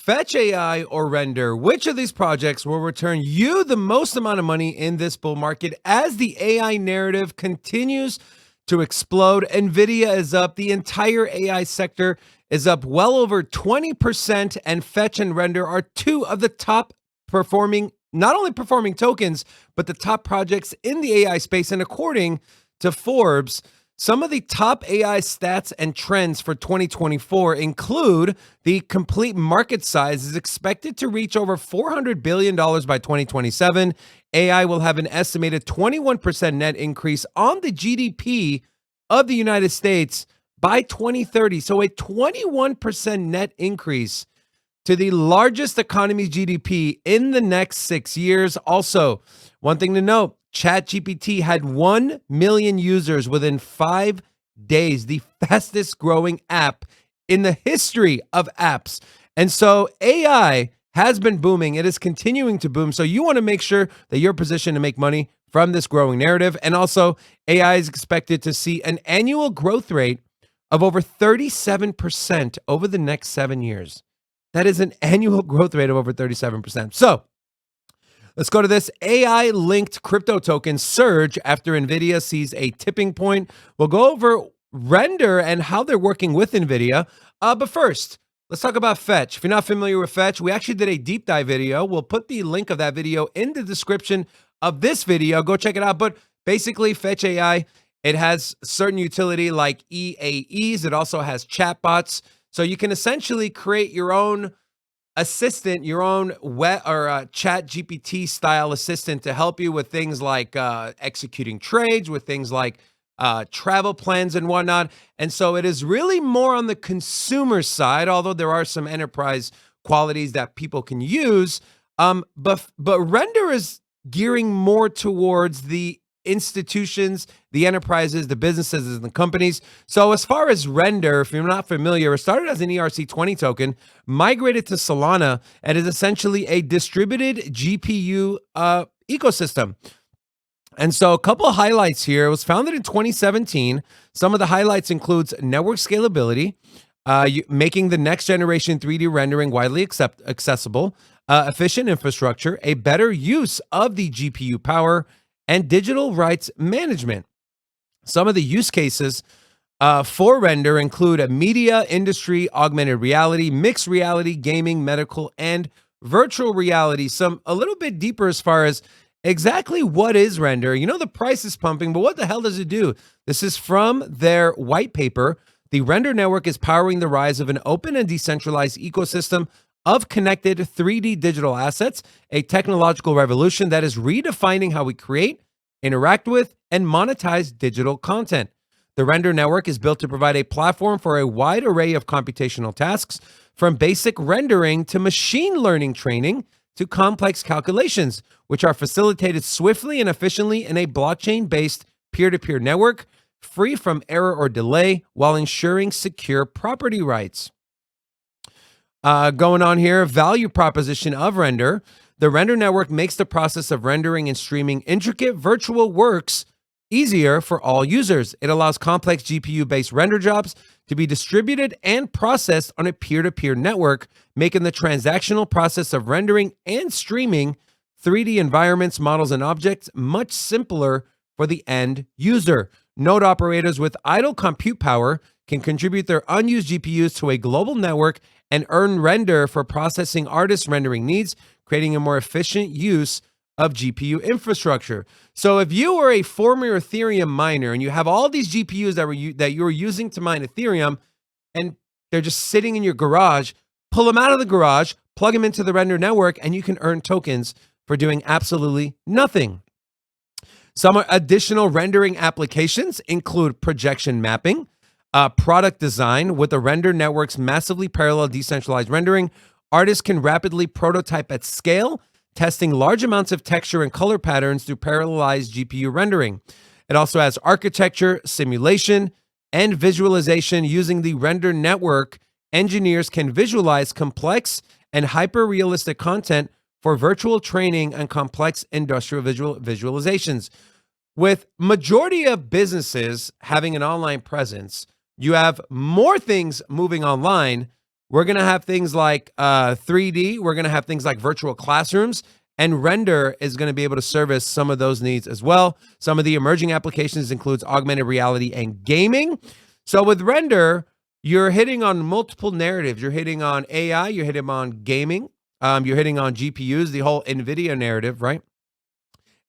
Fetch.AI or Render, which of these projects will return you the most amount of money in this bull market as the AI narrative continues to explode? NVIDIA is up. The entire AI sector is up well over 20%, and Fetch and Render are two of the top performing, not only performing tokens, but the top projects in the AI space. And according to Forbes, some of the top AI stats and trends for 2024 include the complete market size is expected to reach over $400 billion by 2027. AI will have an estimated 21% net increase on the GDP of the United States by 2030. So a 21% net increase to the largest economy's GDP in the next 6 years. Also, one thing to note, ChatGPT had 1 million users within 5 days, the fastest growing app in the history of apps. And so AI has been booming. It is continuing to boom. So you want to make sure that you're positioned to make money from this growing narrative. And also, AI is expected to see an annual growth rate of over 37% over the next 7 years. That is an annual growth rate of over 37%. So let's go to this. AI-linked crypto tokens surge after NVIDIA sees a tipping point. We'll go over Render and how they're working with NVIDIA. But first, let's talk about Fetch. If you're not familiar with Fetch, we actually did a deep dive video. We'll put the link of that video in the description of this video. Go check it out. But basically, Fetch.AI, it has certain utility like EAEs. It also has chatbots. So you can essentially create your own assistant, your own web or chat GPT style assistant to help you with things like executing trades, with things like travel plans and whatnot. And so it is really more on the consumer side, although there are some enterprise qualities that people can use. But Render is gearing more towards the institutions, the enterprises, the businesses, and the companies. So as far as Render, if you're not familiar, it started as an ERC20 token, migrated to Solana, and is essentially a distributed GPU ecosystem. And so a couple of highlights here. It was founded in 2017. Some of the highlights includes network scalability, making the next generation 3D rendering widely accessible, efficient infrastructure, a better use of the GPU power, and digital rights management. Some of the use cases for Render include a media industry, augmented reality, mixed reality, gaming, medical, and virtual reality. Some a little bit deeper as far as exactly what is Render. You know, the price is pumping, but what the hell does it do? This is from their white paper. The Render network is powering the rise of an open and decentralized ecosystem of connected 3D digital assets, a technological revolution that is redefining how we create, interact with, and monetize digital content. The Render network is built to provide a platform for a wide array of computational tasks, from basic rendering to machine learning training to complex calculations, which are facilitated swiftly and efficiently in a blockchain-based peer-to-peer network, free from error or delay, while ensuring secure property rights. Going on here, value proposition of Render. The Render network makes the process of rendering and streaming intricate virtual works easier for all users. It allows complex GPU-based render jobs to be distributed and processed on a peer-to-peer network, making the transactional process of rendering and streaming 3D environments, models, and objects much simpler for the end user. Node operators with idle compute power can contribute their unused GPUs to a global network and earn Render for processing artist rendering needs, creating a more efficient use of GPU infrastructure. So if you were a former Ethereum miner and you have all these GPUs that you were using to mine Ethereum, and they're just sitting in your garage, pull them out of the garage, plug them into the Render network, and you can earn tokens for doing absolutely nothing. Some additional rendering applications include projection mapping, product design. With the Render network's massively parallel decentralized rendering, artists can rapidly prototype at scale, testing large amounts of texture and color patterns through parallelized GPU rendering. It also has architecture, simulation, and visualization. Using the Render network, engineers can visualize complex and hyper-realistic content for virtual training and complex industrial visualizations. With majority of businesses having an online presence, you have more things moving online. We're going to have things like 3D. We're going to have things like virtual classrooms. And Render is going to be able to service some of those needs as well. Some of the emerging applications includes augmented reality and gaming. So with Render, you're hitting on multiple narratives. You're hitting on AI. You're hitting on gaming. You're hitting on GPUs, the whole NVIDIA narrative, right?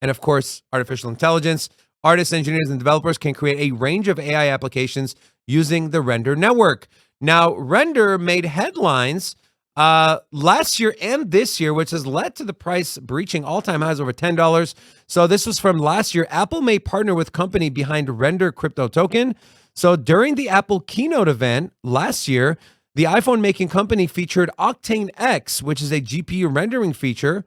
And of course, artificial intelligence. Artists, engineers, and developers can create a range of AI applications using the Render network. Now, Render made headlines last year and this year, which has led to the price breaching all-time highs over $10. So this was from last year. Apple may partner with company behind Render crypto token. So during the Apple keynote event last year, the iPhone making company featured Octane X, which is a GPU rendering feature.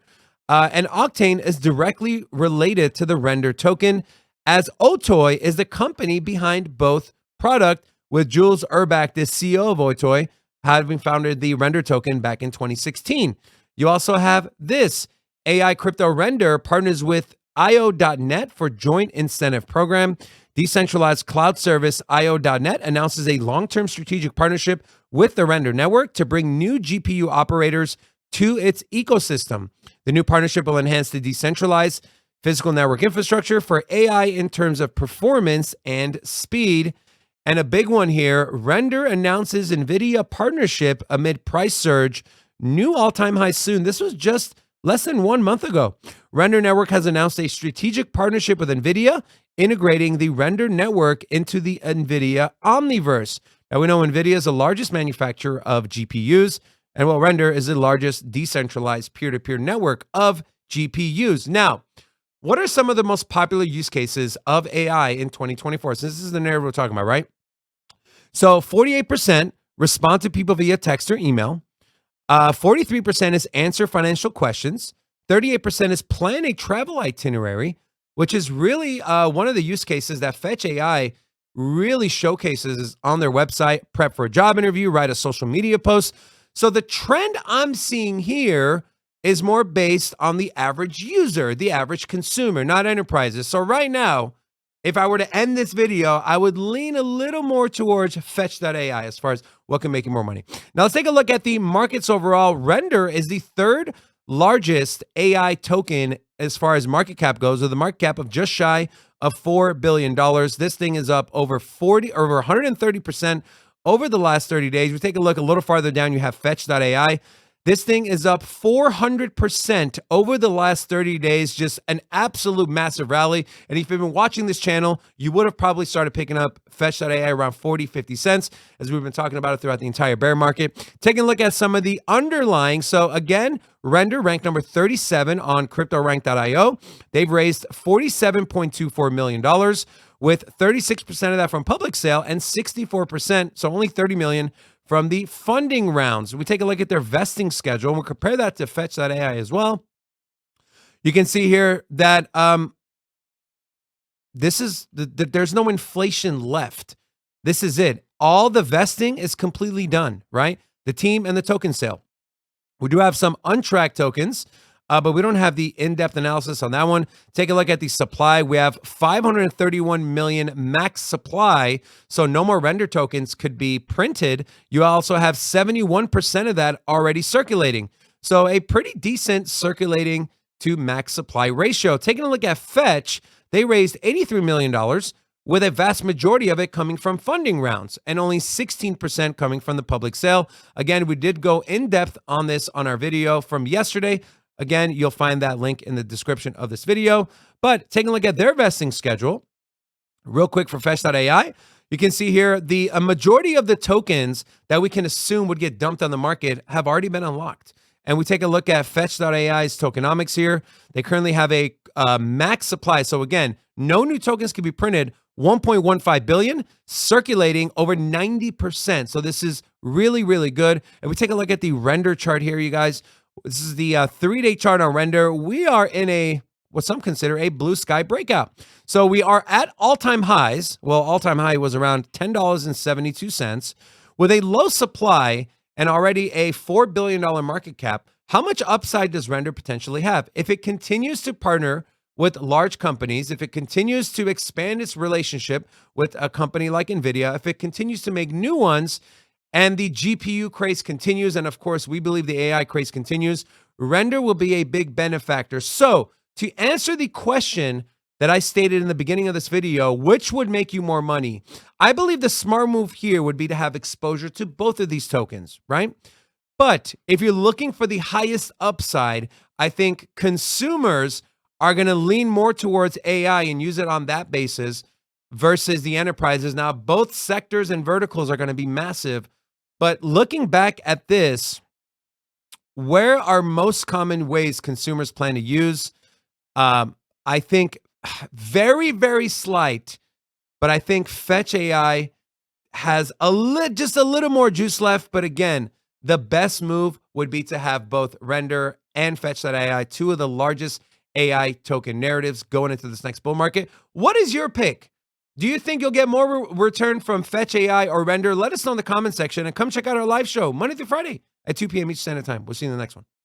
And Octane is directly related to the Render token, as Otoy is the company behind both product, with Jules Urbach, the CEO of Otoy, having founded the Render token back in 2016. You also have this. AI Crypto Render partners with IO.net for joint incentive program. Decentralized cloud service IO.net announces a long-term strategic partnership with the Render network to bring new GPU operators to its ecosystem. The new partnership will enhance the decentralized physical network infrastructure for AI in terms of performance and speed. And a big one here, Render announces NVIDIA partnership amid price surge, new all-time high soon. This was just less than 1 month ago. Render Network has announced a strategic partnership with NVIDIA, integrating the Render Network into the NVIDIA Omniverse. Now, we know NVIDIA is the largest manufacturer of GPUs, and well, Render is the largest decentralized peer-to-peer network of GPUs. Now, what are some of the most popular use cases of AI in 2024? So this is the narrative we're talking about, right? So 48% respond to people via text or email. 43% is answer financial questions. 38% is plan a travel itinerary, which is really one of the use cases that Fetch.Ai really showcases on their website. Prep for a job interview, write a social media post. So the trend I'm seeing here is more based on the average user, the average consumer, not enterprises. So right now, if I were to end this video, I would lean a little more towards Fetch.ai as far as what can make you more money. Now let's take a look at the markets overall. Render is the third largest AI token as far as market cap goes, with a market cap of just shy of $4 billion. This thing is up over 130% over the last 30 days. We take a look a little farther down, you have Fetch.ai. This thing is up 400% over the last 30 days, just an absolute massive rally. And if you've been watching this channel, you would have probably started picking up Fetch.ai around 40, 50 cents, as we've been talking about it throughout the entire bear market. Taking a look at some of the underlying. So again, Render ranked number 37 on CryptoRank.io. They've raised $47.24 million, with 36% of that from public sale and 64%, so only $30 million, from the funding rounds. We take a look at their vesting schedule, and we'll compare that to Fetch.ai as well. You can see here that this is there's no inflation left. This is it. All the vesting is completely done, right? The team and the token sale. We do have some untracked tokens, but we don't have the in-depth analysis on that one. Take a look at the supply. We have 531 million max supply, so no more Render tokens could be printed. You also have 71% of that already circulating. So a pretty decent circulating to max supply ratio. Taking a look at Fetch, they raised $83 million, with a vast majority of it coming from funding rounds and only 16% coming from the public sale. Again, we did go in depth on this on our video from yesterday. Again, you'll find that link in the description of this video. But taking a look at their vesting schedule, real quick for Fetch.ai, you can see here a majority of the tokens that we can assume would get dumped on the market have already been unlocked. And we take a look at Fetch.ai's tokenomics here. They currently have a max supply. So again, no new tokens can be printed. 1.15 billion circulating, over 90%. So this is really, really good. And we take a look at the Render chart here, you guys. This is the 3-day chart on Render. We are in what some consider a blue sky breakout. So we are at all-time highs. Well, all-time high was around $10.72 with a low supply and already a $4 billion market cap. How much upside does Render potentially have? If it continues to partner with large companies, if it continues to expand its relationship with a company like NVIDIA, if it continues to make new ones, and the GPU craze continues, and of course, we believe the AI craze continues, render will be a big benefactor. So, to answer the question that I stated in the beginning of this video, which would make you more money? I believe the smart move here would be to have exposure to both of these tokens, right? But if you're looking for the highest upside, I think consumers are going to lean more towards AI and use it on that basis versus the enterprises. Now, both sectors and verticals are going to be massive. But looking back at this, where are most common ways consumers plan to use? I think very, very slight, but I think Fetch.AI has just a little more juice left. But again, the best move would be to have both Render and Fetch.AI, two of the largest AI token narratives going into this next bull market. What is your pick? Do you think you'll get more return from Fetch.AI or Render? Let us know in the comment section, and come check out our live show Monday through Friday at 2 p.m. each standard time. We'll see you in the next one. Peace.